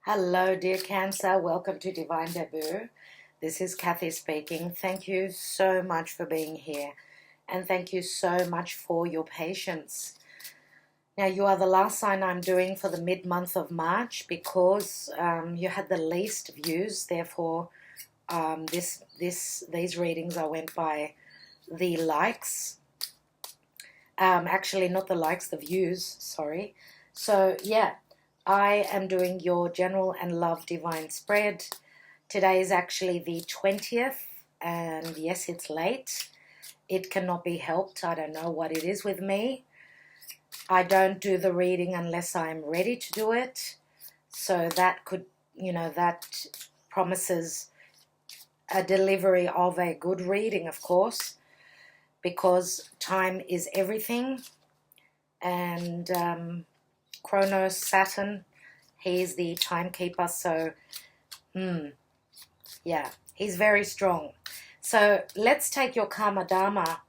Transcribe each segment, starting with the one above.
Hello, dear Cancer. Welcome to Divine Debut. This is Kathy speaking. Thank you so much for being here, and thank you so much for your patience. Now, you are the last sign I'm doing for the mid-month of March because you had the least views. Therefore, these readings I went by the likes. Actually, not the likes, the views. Sorry. So yeah. I am doing your general and love divine spread. Today is actually the 20th, and yes, it's late. It cannot be helped. I don't know what it is with me. I don't do the reading unless I'm ready to do it. So that could, that promises a delivery of a good reading, of course, because time is everything. And Kronos, Saturn, he's the timekeeper, so, yeah, he's very strong. So let's take your Karma Dharma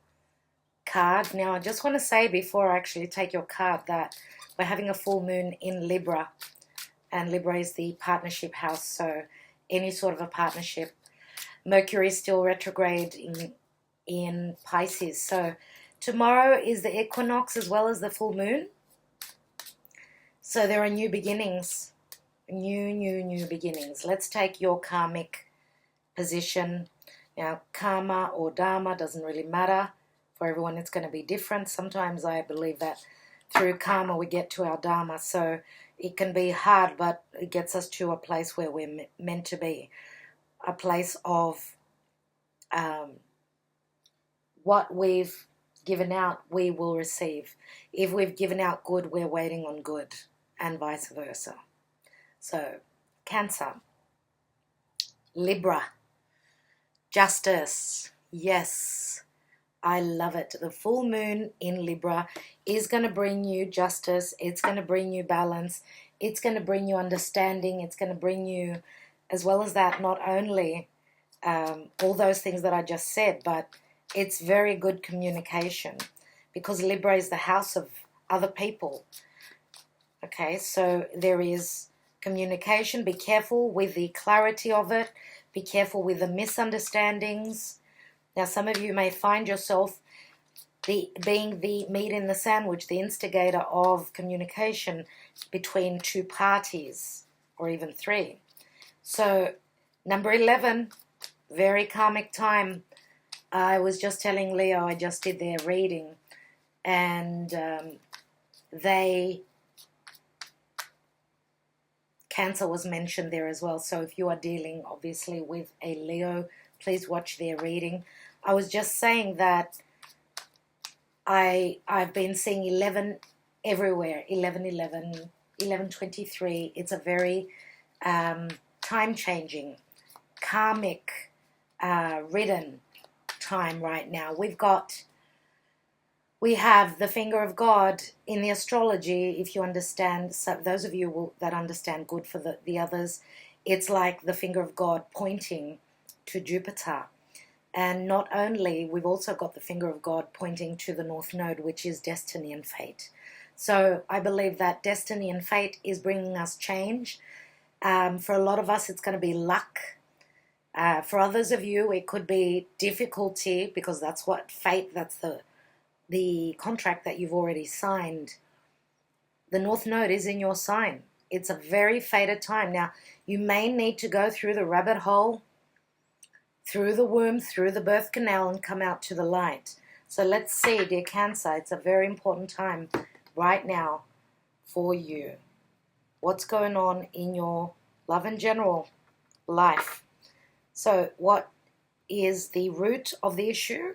card. Now, I just want to say before I actually take your card that we're having a full moon in Libra, and Libra is the partnership house, so any sort of a partnership. Mercury is still retrograde in Pisces, so tomorrow is the equinox as well as the full moon. So there are new beginnings, new beginnings. Let's take your karmic position. Now, karma or dharma doesn't really matter. For everyone, it's going to be different. Sometimes I believe that through karma we get to our dharma. So it can be hard, but it gets us to a place where we're meant to be. A place of what we've given out, we will receive. If we've given out good, we're waiting on good, and vice versa. So, Cancer, Libra, justice. Yes, I love it. The full moon in Libra is going to bring you justice. It's going to bring you balance. It's going to bring you understanding. It's going to bring you, as well as that, not only all those things that I just said, but it's very good communication, because Libra is the house of other people. Okay, so there is communication. Be careful with the clarity of it. Be careful with the misunderstandings. Now, some of you may find yourself being the meat in the sandwich, the instigator of communication between two parties, or even three. So, number 11, very karmic time. I was just telling Leo, I just did their reading, and Cancer was mentioned there as well. So if you are dealing, obviously, with a Leo, please watch their reading. I was just saying that I've been seeing 11 everywhere, 11, 23. It's a very time-changing, karmic ridden time right now. We have the finger of God in the astrology. If you understand, so those of you that understand, good for the others, it's like the finger of God pointing to Jupiter. And not only, we've also got the finger of God pointing to the North Node, which is destiny and fate. So I believe that destiny and fate is bringing us change. For a lot of us, it's going to be luck. For others of you, it could be difficulty, because that's what fate, that's the contract that you've already signed. The North Node is in your sign. It's a very fated time. Now, you may need to go through the rabbit hole, through the womb, through the birth canal, and come out to the light. So let's see, dear Cancer, it's a very important time right now for you. What's going on in your love and general life? So what is the root of the issue?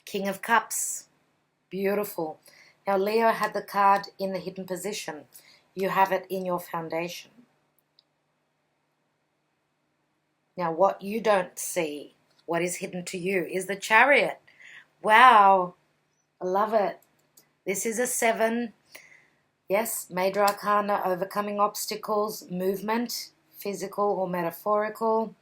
King of Cups. Beautiful. Now, Leo had the card in the hidden position. You have it in your foundation. Now, what you don't see, what is hidden to you, is the Chariot. Wow. I love it. This is a 7. Yes, major arcana, overcoming obstacles, movement, physical or metaphorical,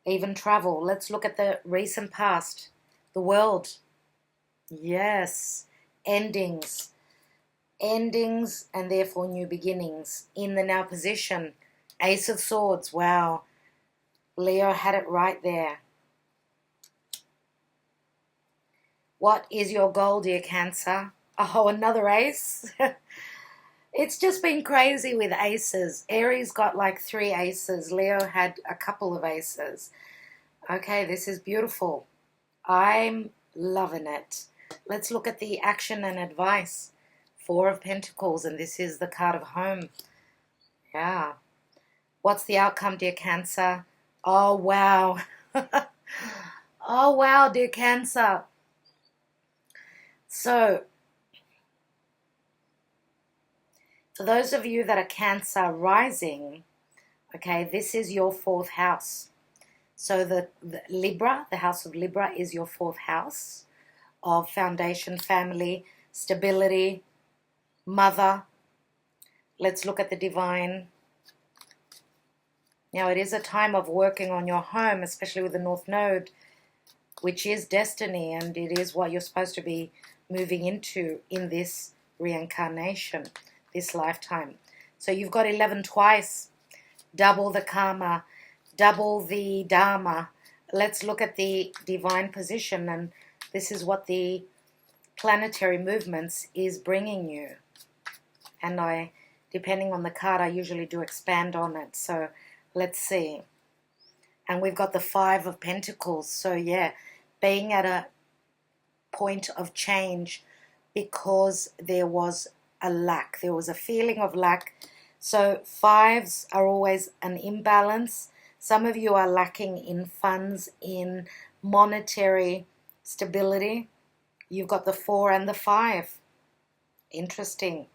even travel. Let's look at the recent past. The world. Yes. Endings. endings and therefore new beginnings. In the now position, Ace of Swords. Wow, Leo had it right there. What is your goal, dear Cancer? Oh, another ace. It's just been crazy with aces. Aries got like 3 aces. Leo had a couple of aces. Okay, this is beautiful. I'm loving it. Let's look at the action and advice. 4 of Pentacles, and this is the card of home. Yeah. What's the outcome, dear Cancer? Oh, wow. Oh, wow, dear Cancer. So, for those of you that are Cancer rising, okay, this is your 4th house. So the Libra, the house of Libra is your 4th house of foundation, family, stability, mother. Let's look at the divine. Now, it is a time of working on your home, especially with the North Node, which is destiny, and it is what you're supposed to be moving into in this reincarnation, this lifetime. So you've got 11 twice, double the karma, double the dharma. Let's look at the divine position, and this is what the planetary movements is bringing you. And I, depending on the card, I usually do expand on it. So let's see. And we've got the 5 of Pentacles. So yeah, being at a point of change because there was a lack. There was a feeling of lack. So 5s are always an imbalance. Some of you are lacking in funds, in monetary stability. You've got the 4 and the 5. Interesting.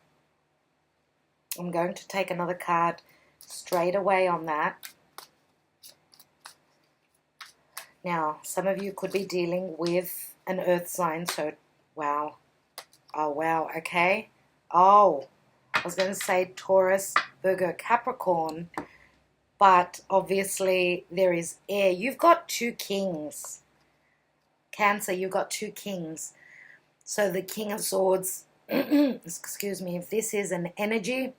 I'm going to take another card straight away on that. Now, some of you could be dealing with an earth sign, so wow. Oh, wow, okay. Oh, I was going to say Taurus, Virgo, Capricorn, but obviously there is air. You've got 2 kings. Cancer, you've got 2 kings. So the King of Swords, excuse me, if this is an energy,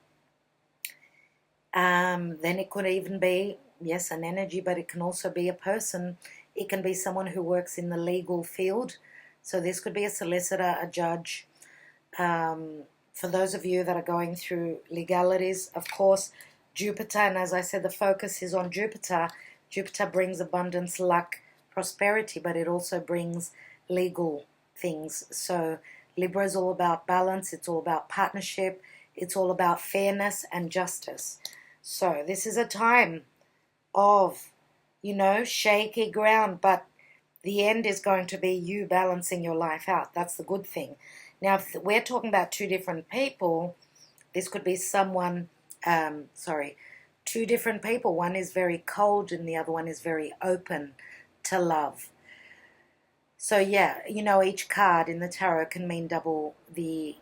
then it could even be, yes, an energy, but it can also be a person. It can be someone who works in the legal field. So this could be a solicitor, a judge. For those of you that are going through legalities, of course, Jupiter, and as I said, the focus is on Jupiter. Jupiter brings abundance, luck, prosperity, but it also brings legal things. So Libra is all about balance. It's all about partnership. It's all about fairness and justice. So this is a time of, you know, shaky ground, but the end is going to be you balancing your life out. That's the good thing. Now, if we're talking about 2 different people, this could be someone, 2 different people. One is very cold and the other one is very open to love. So yeah, you know, each card in the tarot can mean double the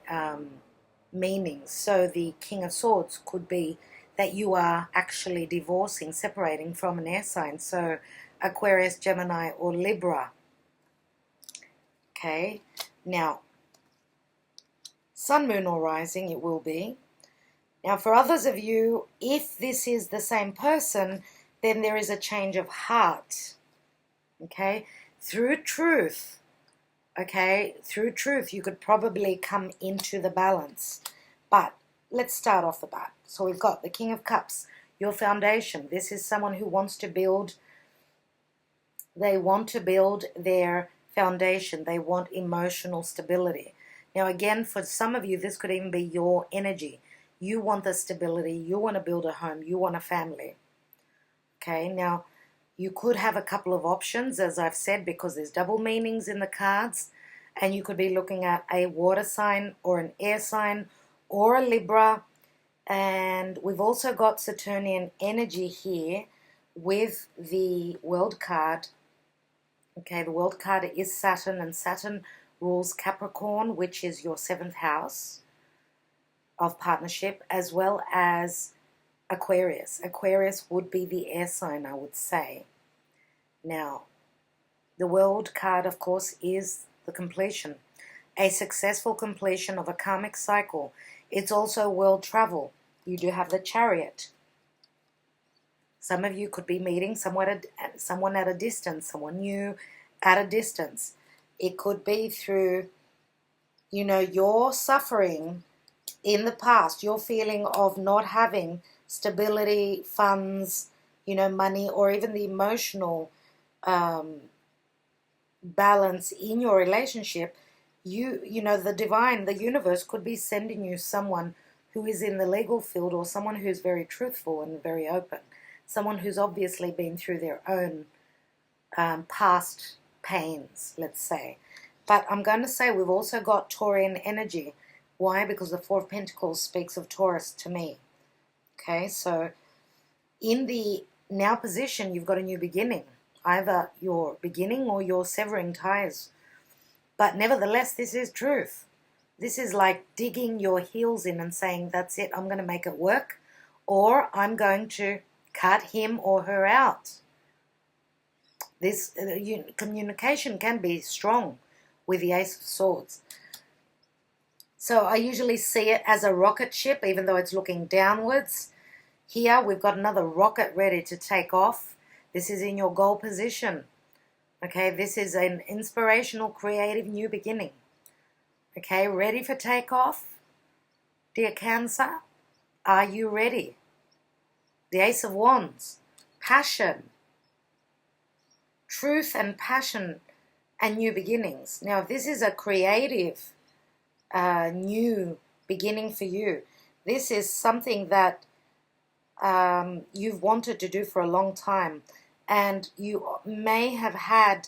meanings. So the King of Swords could be that you are actually divorcing, separating from an air sign. So Aquarius, Gemini, or Libra. Okay, now, Sun, Moon, or Rising, it will be. Now, for others of you, if this is the same person, then there is a change of heart. Okay, through truth. Okay, through truth, you could probably come into the balance. But let's start off the bat. So we've got the King of Cups, your foundation. This is someone who wants to build, they want to build their foundation. They want emotional stability. Now again, for some of you, this could even be your energy. You want the stability. You want to build a home. You want a family. Okay, now you could have a couple of options, as I've said, because there's double meanings in the cards. And you could be looking at a water sign or an air sign or a Libra. And we've also got Saturnian energy here with the World card. Okay, the World card is Saturn, and Saturn rules Capricorn, which is your 7th house of partnership, as well as Aquarius. Aquarius would be the air sign, I would say. Now, the World card, of course, is the completion. a successful completion of a karmic cycle. It's also world travel. You do have the Chariot. Some of you could be meeting someone at a distance, someone new at a distance. It could be through, your suffering in the past, your feeling of not having stability, funds, money, or even the emotional balance in your relationship. The divine, the universe could be sending you someone who is in the legal field, or someone who's very truthful and very open. Someone who's obviously been through their own past pains, let's say. But I'm going to say we've also got Taurian energy. Why? Because the Four of Pentacles speaks of Taurus to me. Okay, so in the now position, you've got a new beginning. Either you're beginning or you're severing ties. But nevertheless, this is truth. This is like digging your heels in and saying, that's it, I'm going to make it work. Or I'm going to cut him or her out. This communication can be strong with the Ace of Swords. So I usually see it as a rocket ship, even though it's looking downwards. Here we've got another rocket ready to take off. This is in your goal position. Okay, this is an inspirational, creative new beginning. Okay, ready for takeoff? Dear Cancer, are you ready? The Ace of Wands, passion, truth and passion and new beginnings. Now, if this is a creative new beginning for you, this is something that you've wanted to do for a long time, and you may have had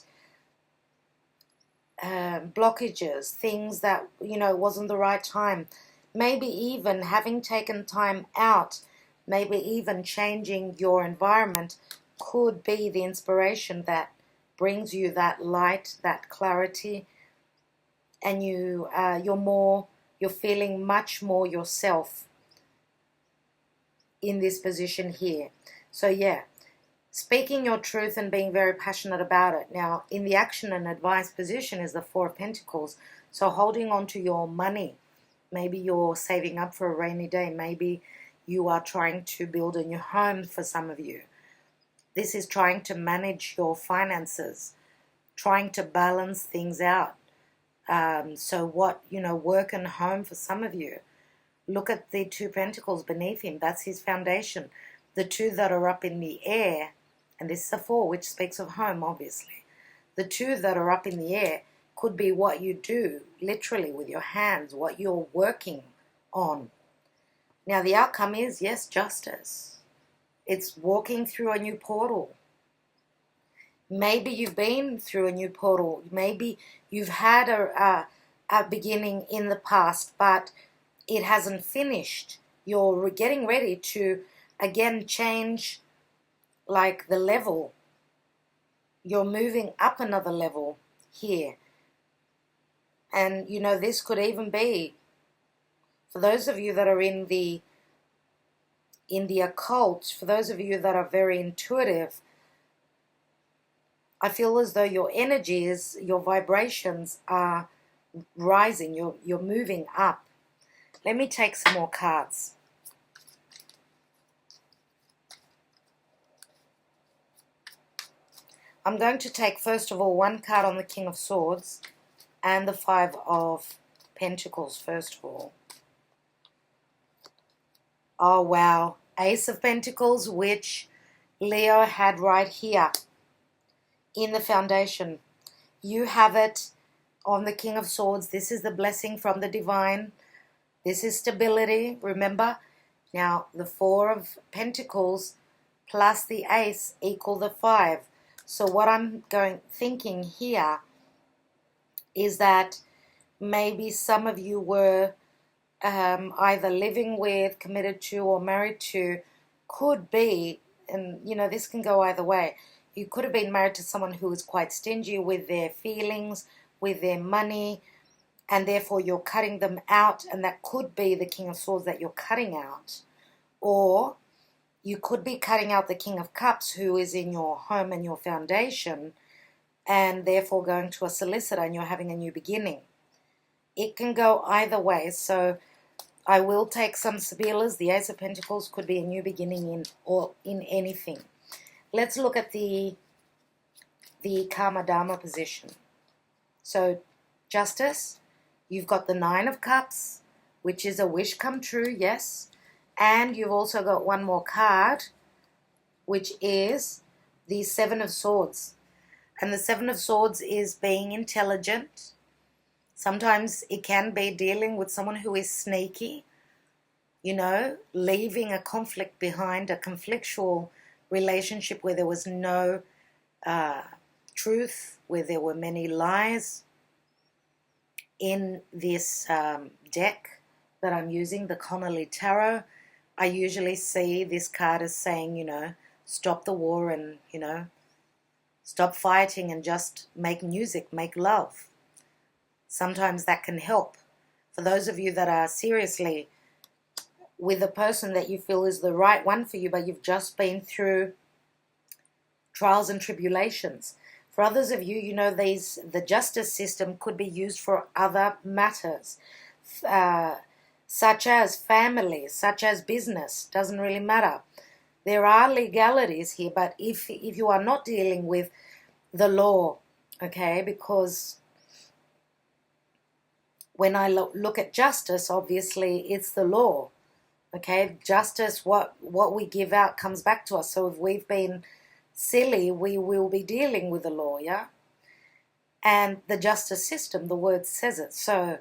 blockages, things that, wasn't the right time. Maybe even having taken time out, maybe even changing your environment could be the inspiration that brings you that light, that clarity, and you're feeling much more yourself in this position here. So yeah, speaking your truth and being very passionate about it. Now, in the action and advice position is the Four of Pentacles. So holding on to your money. Maybe you're saving up for a rainy day. Maybe you are trying to build a new home for some of you. This is trying to manage your finances, trying to balance things out. So what, work and home for some of you. Look at the Two Pentacles beneath him. That's his foundation. The two that are up in the air, and this is a Four, which speaks of home, obviously. The two that are up in the air could be what you do, literally, with your hands, what you're working on. Now, the outcome is, yes, justice. It's walking through a new portal. Maybe you've been through a new portal. Maybe you've had a beginning in the past, but it hasn't finished. You're getting ready to, again, change, like, the level. You're moving up another level here. And, this could even be, for those of you that are in the occult, for those of you that are very intuitive, I feel as though your energies, your vibrations are rising. You're moving up. Let me take some more cards. I'm going to take, first of all, one card on the King of Swords and the Five of Pentacles, first of all. Oh, wow. Ace of Pentacles, which Leo had right here in the foundation. You have it on the King of Swords. This is the blessing from the divine. This is stability, remember? Now, the Four of Pentacles plus the Ace equal the Five. So what I'm thinking here is that maybe some of you were either living with, committed to, or married to, could be, and this can go either way. You could have been married to someone who was quite stingy with their feelings, with their money, and therefore you're cutting them out, and that could be the King of Swords that you're cutting out. Or you could be cutting out the King of Cups, who is in your home and your foundation, and therefore going to a solicitor and you're having a new beginning. it can go either way. So I will take some Sibillas. The Ace of Pentacles could be a new beginning in anything. Let's look at the Karma Dharma position. So Justice, you've got the Nine of Cups, which is a wish come true, yes. And you've also got one more card, which is the Seven of Swords. And the Seven of Swords is being intelligent. Sometimes it can be dealing with someone who is sneaky, you know, leaving a conflict behind, a conflictual relationship where there was no truth, where there were many lies. In this deck that I'm using, the Connolly Tarot, I usually see this card as saying, you know, stop the war and, you know, stop fighting and just make music, make love. Sometimes that can help. For those of you that are seriously with a person that you feel is the right one for you, but you've just been through trials and tribulations. For others of you, you know, the justice system could be used for other matters, such as family, such as business, doesn't really matter. There are legalities here, but if you are not dealing with the law, okay, because when I look at justice, obviously it's the law, okay? Justice, what we give out comes back to us. So if we've been silly, we will be dealing with the law, yeah? And the justice system, the word says it. So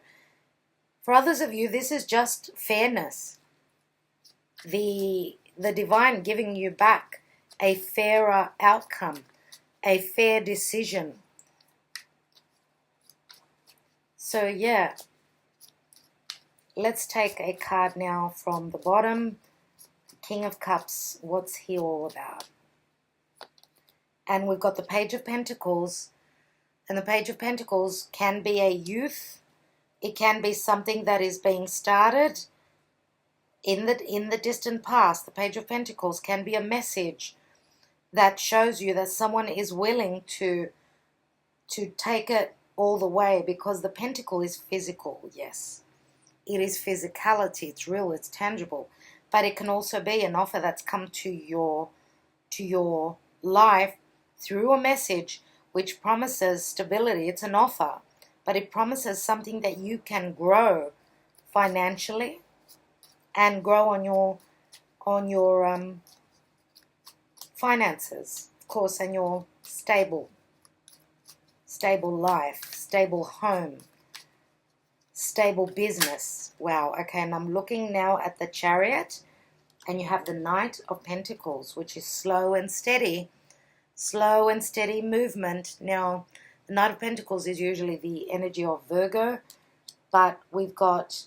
for others of you, this is just fairness. The divine giving you back a fairer outcome, a fair decision. So yeah, let's take a card now from the bottom. King of Cups, what's he all about? And we've got the Page of Pentacles. And the Page of Pentacles can be a youth. It can be something that is being started in the distant past. The Page of Pentacles can be a message that shows you that someone is willing to take it all the way, because the pentacle is physical, yes. It is physicality, it's real, it's tangible. But it can also be an offer that's come to your life through a message which promises stability. It's an offer, but it promises something that you can grow financially and grow on your finances, of course, and your stable life, stable home, stable business. Wow, okay, and I'm looking now at the Chariot, and you have the Knight of Pentacles, which is slow and steady movement. Now, the Knight of Pentacles is usually the energy of Virgo, but we've got,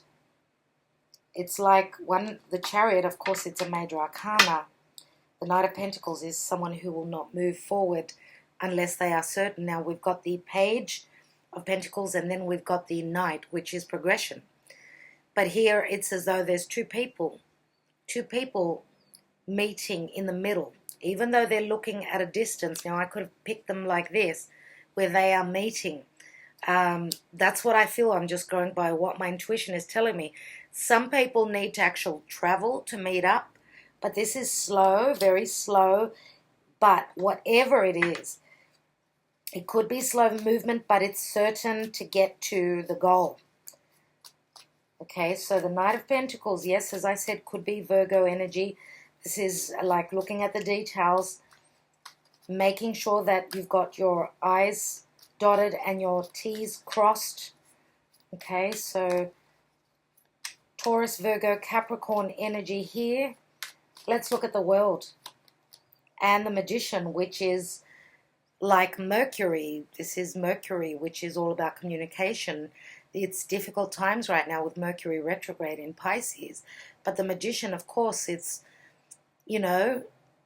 it's like the Chariot, of course, it's a major arcana. The Knight of Pentacles is someone who will not move forward unless they are certain. Now, we've got the Page of Pentacles, and then we've got the Knight, which is progression. But here, it's as though there's two people meeting in the middle, even though they're looking at a distance. Now, I could have picked them like this, where they are meeting. That's what I feel. I'm just going by what my intuition is telling me. Some people need to actually travel to meet up, but this is slow, very slow. But whatever it is, it could be slow movement, but it's certain to get to the goal. Okay, so the Knight of Pentacles, yes, as I said, could be Virgo energy. This is like looking at the details, making sure that you've got your I's dotted and your T's crossed. Okay, so Taurus, Virgo, Capricorn energy here. Let's look at the World and the Magician, which is like Mercury. This is Mercury, which is all about communication. It's difficult times right now with Mercury retrograde in Pisces. But the Magician, of course, it's, you know,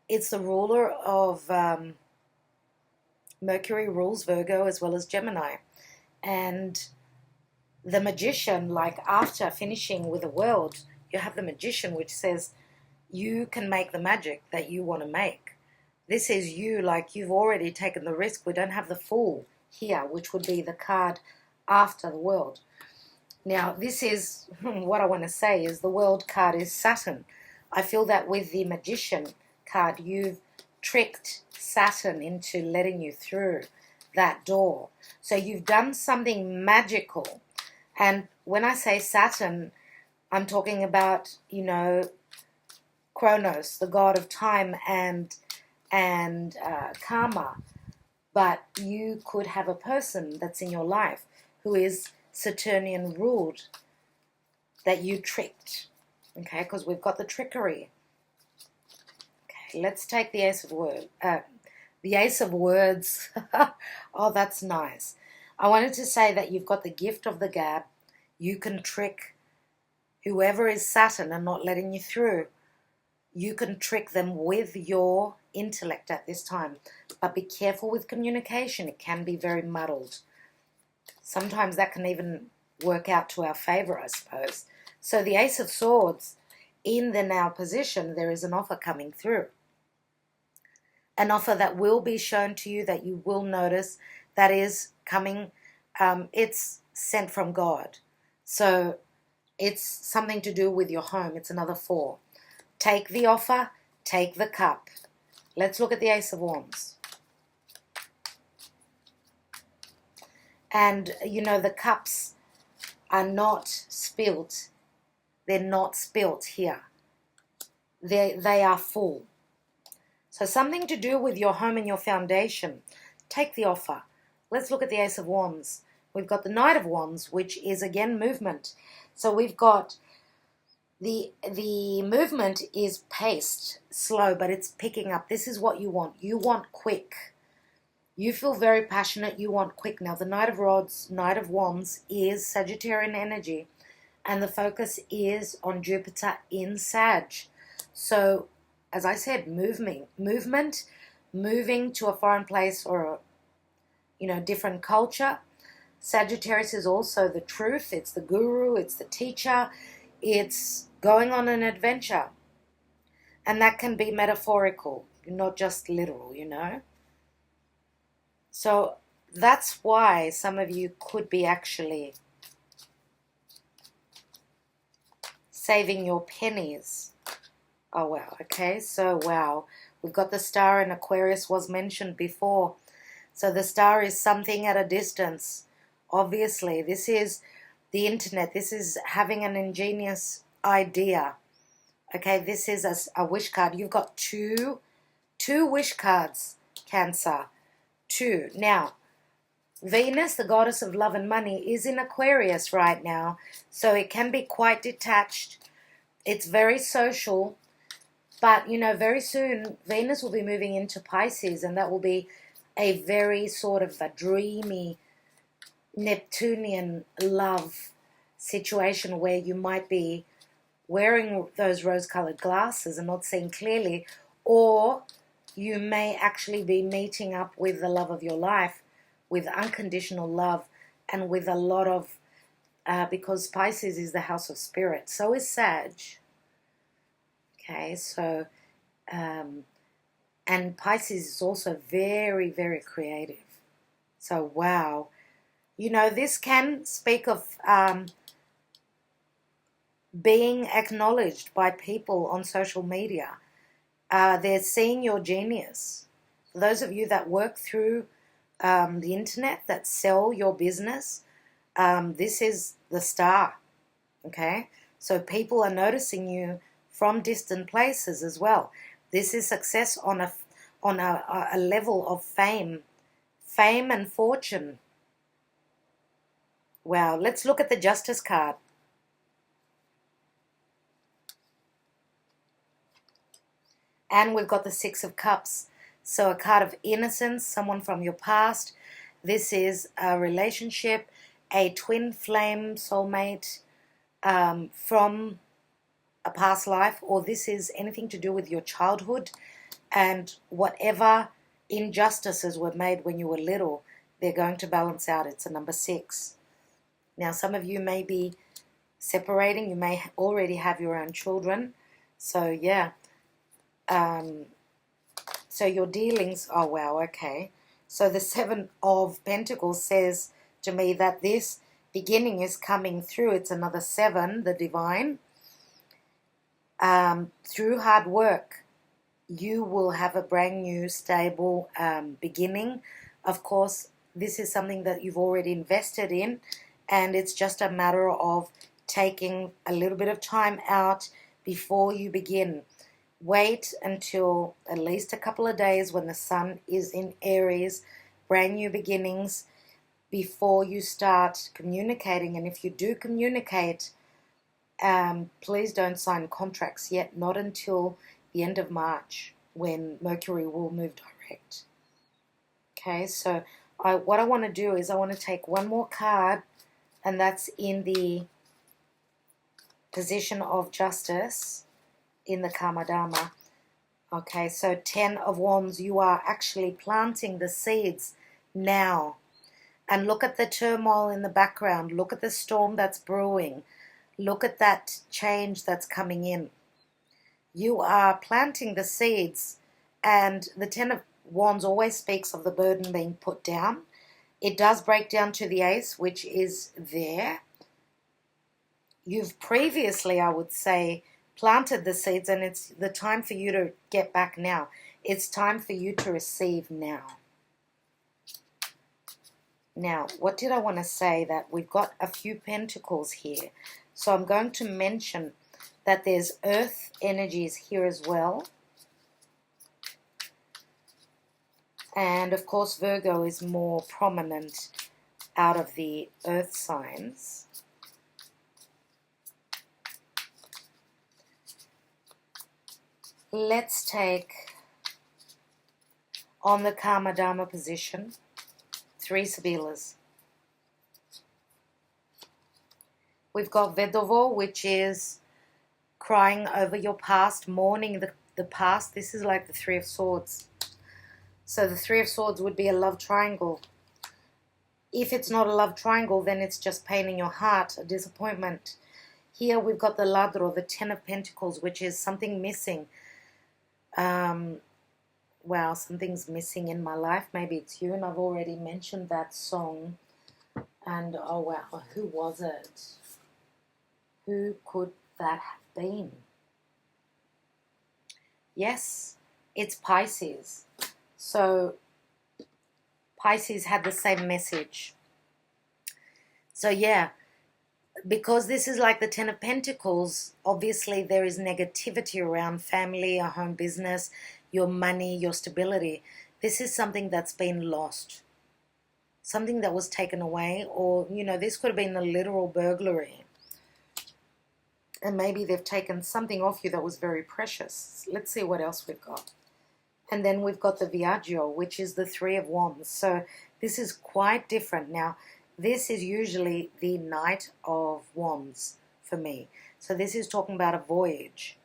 it's the ruler of Mercury rules Virgo as well as Gemini. And the Magician, like after finishing with the World, you have the Magician, which says you can make the magic that you want to make. This is you, like you've already taken the risk. We don't have the Fool here, which would be the card after the World. Now, this is what I want to say is the World card is Saturn. I feel that with the Magician card, you've tricked Saturn into letting you through that door. So you've done something magical. And when I say Saturn, I'm talking about, you know, Kronos, the god of time and karma. But you could have a person that's in your life who is Saturnian ruled that you tricked. Okay, because we've got the trickery. Okay, let's take the Ace of Words. The Ace of Words. Oh, that's nice. I wanted to say that you've got the gift of the gab. You can trick whoever is Saturn and not letting you through. You can trick them with your intellect at this time. But be careful with communication. It can be very muddled. Sometimes that can even work out to our favor, I suppose. So the Ace of Swords, in the now position, there is an offer coming through. An offer that will be shown to you, that you will notice, that is coming. It's sent from God. So it's something to do with your home. It's another 4. Take the offer, take the cup. Let's look at the Ace of Wands. And, you know, the cups are not spilt. They're not spilt here. They are full. So something to do with your home and your foundation. Take the offer. Let's look at the Ace of Wands. We've got the Knight of Wands, which is, again, movement. So we've got the movement is paced, slow, but it's picking up. This is what you want. You want quick. You feel very passionate. You want quick. Now, the Knight of Wands is Sagittarian energy, and the focus is on Jupiter in Sag. So, as I said, moving to a foreign place or a, different culture. Sagittarius is also the truth. It's the guru. It's the teacher. It's going on an adventure. And that can be metaphorical, not just literal, So that's why some of you could be actually saving your pennies. Oh, wow. Okay, so wow. We've got the star in Aquarius was mentioned before. So the star is something at a distance. Obviously, this is the internet. This is having an ingenious idea. Okay, this is a wish card. You've got two wish cards, Cancer. 2. Now, Venus, the goddess of love and money, is in Aquarius right now. So it can be quite detached. It's very social. But, very soon, Venus will be moving into Pisces. And that will be a very sort of a dreamy Neptunian love situation where you might be wearing those rose-colored glasses and not seeing clearly, or you may actually be meeting up with the love of your life, with unconditional love, and with a lot of, because Pisces is the house of spirit, so is Sag. Okay, so, and Pisces is also very, very creative. So, wow. This can speak of being acknowledged by people on social media. They're seeing your genius. For those of you that work through the internet, that sell your business, this is the star. Okay? So people are noticing you from distant places as well. This is success on a level of fame and fortune. Wow, let's look at the Justice card. And we've got the 6 of Cups. So a card of innocence, someone from your past. This is a relationship, a twin flame soulmate from a past life, or this is anything to do with your childhood and whatever injustices were made when you were little, they're going to balance out. It's a number 6. Now, some of you may be separating. You may already have your own children. So, yeah. So your dealings, oh, wow, okay. So the 7 of Pentacles says to me that this beginning is coming through. It's another 7, the divine. Through hard work, you will have a brand new, stable beginning. Of course, this is something that you've already invested in, and it's just a matter of taking a little bit of time out before you begin. Wait until at least a couple of days when the sun is in Aries, brand new beginnings, before you start communicating. And if you do communicate, please don't sign contracts yet, not until the end of March when Mercury will move direct. Okay, so what I want to do is I want to take one more card, and that's in the position of justice in the Karma Dharma. Okay, so 10 of Wands, you are actually planting the seeds now. And look at the turmoil in the background. Look at the storm that's brewing. Look at that change that's coming in. You are planting the seeds, and the 10 of Wands always speaks of the burden being put down. It does break down to the Ace, which is there. You've previously, I would say, planted the seeds, and it's the time for you to get back now. It's time for you to receive now. Now, what did I want to say? That we've got a few pentacles here. So I'm going to mention that there's earth energies here as well. And of course, Virgo is more prominent out of the earth signs. Let's take, on the Karma Dharma position, 3 Sibillas. We've got Vedovo, which is crying over your past, mourning the past. This is like the 3 of Swords. So the 3 of Swords would be a love triangle. If it's not a love triangle, then it's just pain in your heart, a disappointment. Here we've got the Ladro, the 10 of Pentacles, which is something missing. Wow, something's missing in my life. Maybe it's you, and I've already mentioned that song. And oh wow, who was it? Who could that have been? Yes, it's Pisces. So Pisces had the same message. So yeah, because this is like the 10 of Pentacles, obviously there is negativity around family, a home business, your money, your stability. This is something that's been lost. Something that was taken away, or, you know, this could have been a literal burglary. And maybe they've taken something off you that was very precious. Let's see what else we've got. And then we've got the Viaggio, which is the 3 of Wands. So this is quite different. Now, this is usually the Knight of Wands for me. So this is talking about a voyage.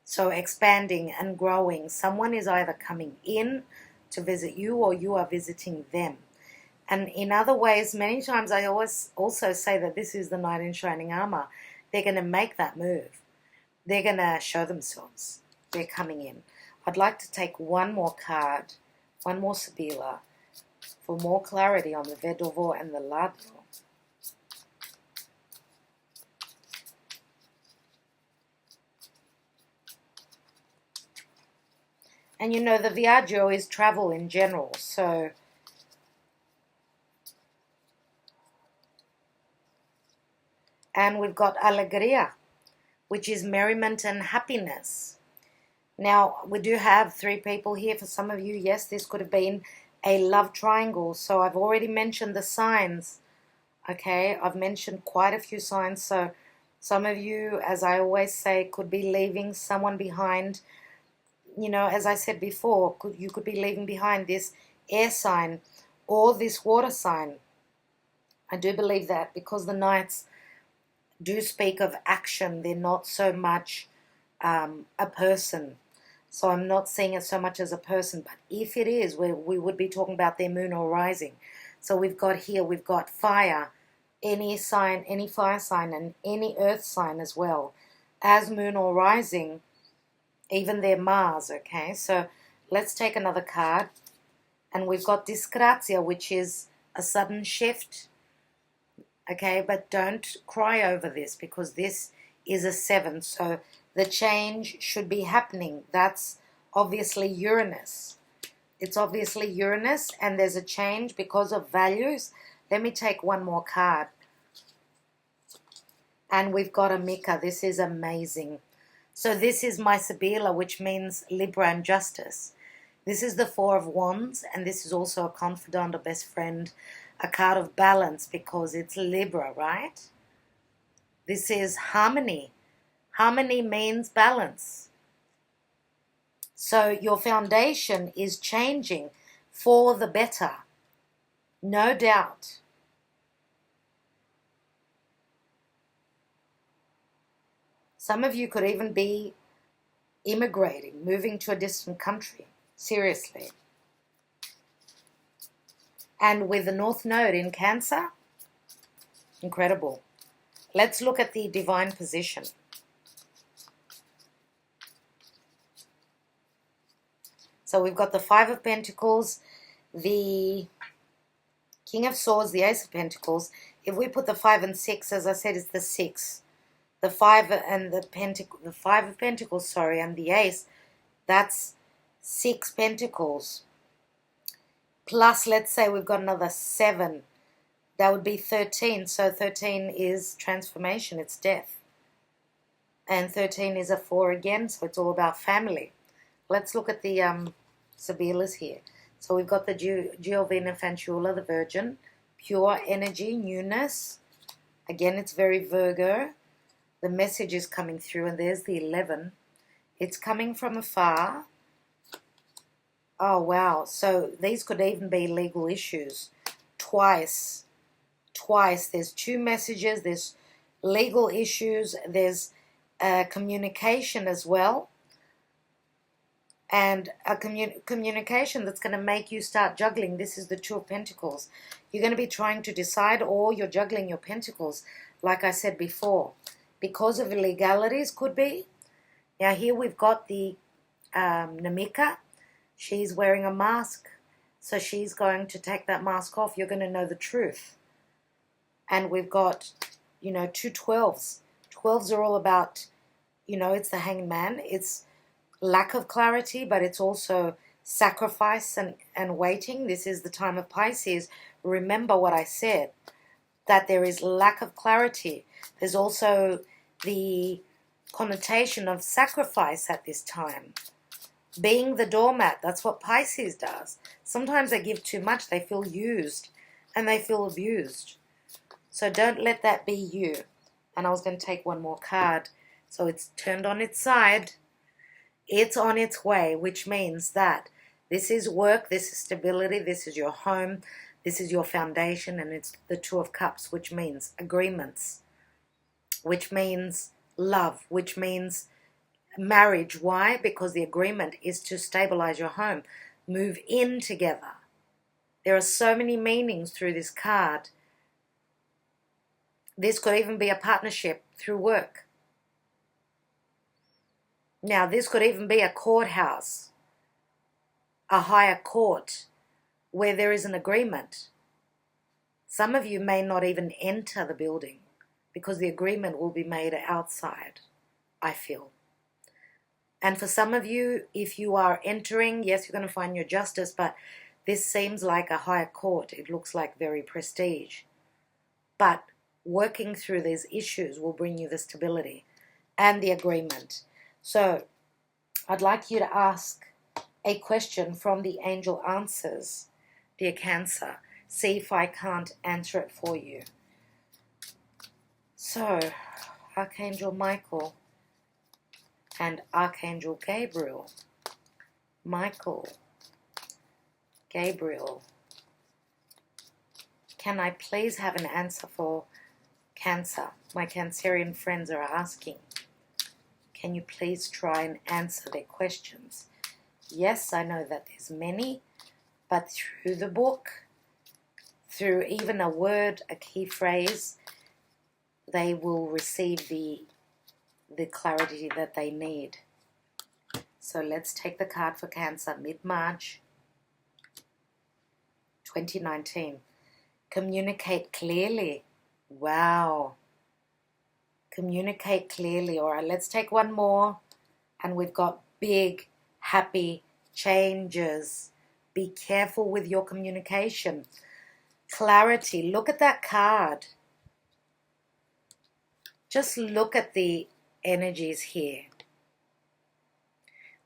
So expanding and growing. Someone is either coming in to visit you, or you are visiting them. And in other ways, many times I always also say that this is the Knight in Shining Armor. They're going to make that move. They're going to show themselves. They're coming in. I'd like to take one more card, one more Sibilla, for more clarity on the Vedovo and the Ladro. And you know, the Viaggio is travel in general, so and we've got Alegria, which is merriment and happiness. Now, we do have 3 people here. For some of you, yes, this could have been a love triangle. So I've already mentioned the signs. Okay, I've mentioned quite a few signs. So some of you, as I always say, could be leaving someone behind. You know, as I said before, you could be leaving behind this air sign or this water sign. I do believe that, because the Knights do speak of action. They're not so much a person. So I'm not seeing it so much as a person. But if it is, we would be talking about their moon or rising. So we've got here, we've got fire, any sign, any fire sign, and any earth sign as well as moon or rising, even their Mars, okay? So let's take another card. And we've got Disgrazia, which is a sudden shift. okay? But don't cry over this, because this is a 7, so the change should be happening. That's obviously Uranus. It's obviously Uranus, and there's a change because of values. Let me take one more card. And we've got a Mika. This is amazing. So this is my SIBILLA, which means Libra and justice. This is the 4 of Wands, and this is also a confidant, a best friend, a card of balance, because it's Libra, right? This is harmony. Harmony means balance. So your foundation is changing for the better, no doubt. Some of you could even be immigrating, moving to a distant country, seriously. And with the North Node in Cancer, incredible. Let's look at the divine position. So we've got the 5 of Pentacles, the King of Swords, the Ace of Pentacles. If we put the 5 and 6, as I said, it's the 6. The 5 and the 5 of Pentacles, sorry, and the Ace, that's 6 Pentacles. Plus, let's say we've got another 7. That would be 13. So 13 is transformation, it's death. And 13 is a 4 again, so it's all about family. Let's look at the SIBILLAs here. So we've got the Giovina Fanciulla, the Virgin, pure energy, newness. Again, it's very Virgo. The message is coming through, and there's the 11. It's coming from afar. Oh, wow. So these could even be legal issues. Twice. There's 2 messages. There's legal issues. There's communication as well. And a communication that's going to make you start juggling. This is the 2 of Pentacles. You're going to be trying to decide, or you're juggling your pentacles, like I said before. Because of illegalities, could be. Now here we've got the Namika. She's wearing a mask. So she's going to take that mask off. You're going to know the truth. And we've got, 2 12s. 12s are all about, it's the Hanged Man. It's lack of clarity, but it's also sacrifice and waiting. This is the time of Pisces. Remember what I said, that there is lack of clarity. There's also the connotation of sacrifice at this time. Being the doormat, that's what Pisces does. Sometimes they give too much, they feel used, and they feel abused. So don't let that be you. And I was going to take one more card. So it's turned on its side. It's on its way, which means that this is work, this is stability, this is your home, this is your foundation, and it's the 2 of Cups, which means agreements, which means love, which means marriage. Why? Because the agreement is to stabilize your home, move in together. There are so many meanings through this card. This could even be a partnership through work. Now, this could even be a courthouse, a higher court, where there is an agreement. Some of you may not even enter the building because the agreement will be made outside, I feel. And for some of you, if you are entering, yes, you're going to find your justice, but this seems like a higher court. It looks like very prestige. But working through these issues will bring you the stability and the agreement. So I'd like you to ask a question from the angel answers, dear Cancer. See if I can't answer it for you. So, Archangel Michael and Archangel Gabriel. Michael, Gabriel, can I please have an answer for Cancer? My Cancerian friends are asking. Can you please try and answer their questions? Yes, I know that there's many, but through the book, through even a word, a key phrase, they will receive the clarity that they need. So let's take the card for Cancer, mid-March 2019. Communicate clearly. Wow. Communicate clearly. All right, let's take one more. And we've got big, happy changes. Be careful with your communication. Clarity. Look at that card. Just look at the energies here.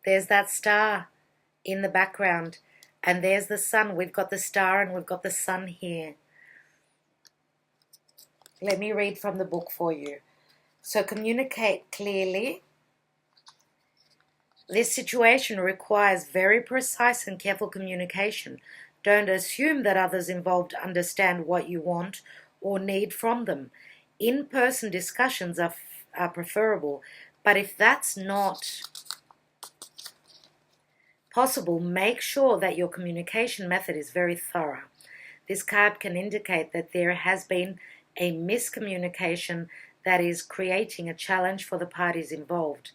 There's that star in the background. And there's the sun. We've got the star and we've got the sun here. Let me read from the book for you. So communicate clearly. This situation requires very precise and careful communication. Don't assume that others involved understand what you want or need from them. In-person discussions are preferable, but if that's not possible, make sure that your communication method is very thorough. This card can indicate that there has been a miscommunication that is creating a challenge for the parties involved.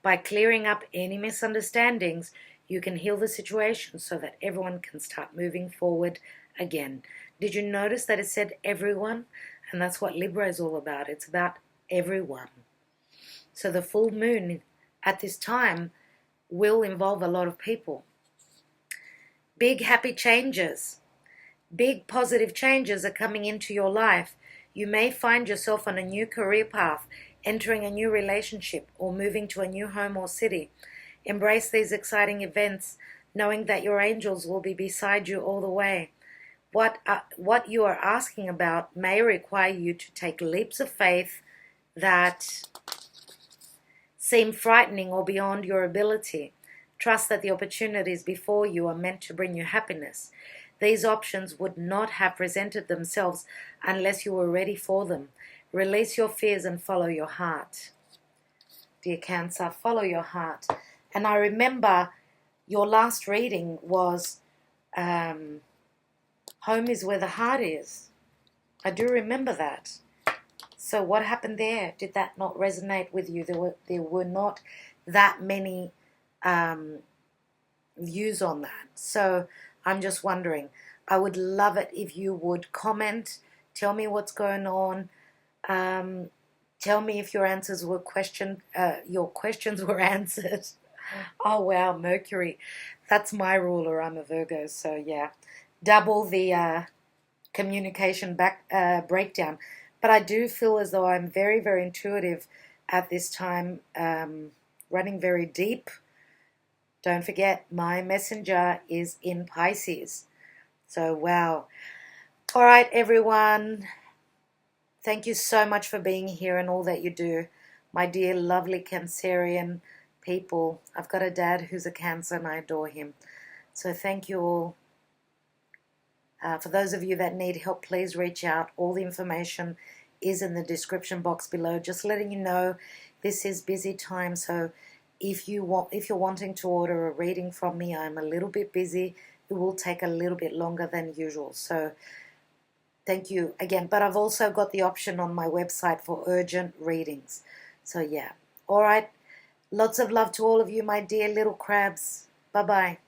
By clearing up any misunderstandings, you can heal the situation so that everyone can start moving forward again. Did you notice that it said everyone? And that's what Libra is all about. It's about everyone. So the full moon at this time will involve a lot of people. Big happy changes. Big positive changes are coming into your life. You may find yourself on a new career path, entering a new relationship, or moving to a new home or city. Embrace these exciting events, knowing that your angels will be beside you all the way. What you are asking about may require you to take leaps of faith that seem frightening or beyond your ability. Trust that the opportunities before you are meant to bring you happiness. These options would not have presented themselves unless you were ready for them. Release your fears and follow your heart. Dear Cancer, follow your heart. And I remember your last reading was home is where the heart is. I do remember that. So what happened there? Did that not resonate with you? There were not that many views on that. So I'm just wondering. I would love it if you would comment. Tell me what's going on. Tell me if your answers were your questions were answered. Oh wow, Mercury. That's my ruler. I'm a Virgo, so yeah. Double the communication breakdown. But I do feel as though I'm very, very intuitive at this time, running very deep. Don't forget, my messenger is in Pisces. So, wow. All right, everyone. Thank you so much for being here and all that you do. My dear, lovely Cancerian people. I've got a dad who's a Cancer and I adore him. So thank you all. For those of you that need help, please reach out. All the information is in the description box below. Just letting you know this is busy time. So if you're wanting to order a reading from me, I'm a little bit busy. It will take a little bit longer than usual. So thank you again. But I've also got the option on my website for urgent readings. So yeah. All right. Lots of love to all of you, my dear little crabs. Bye-bye.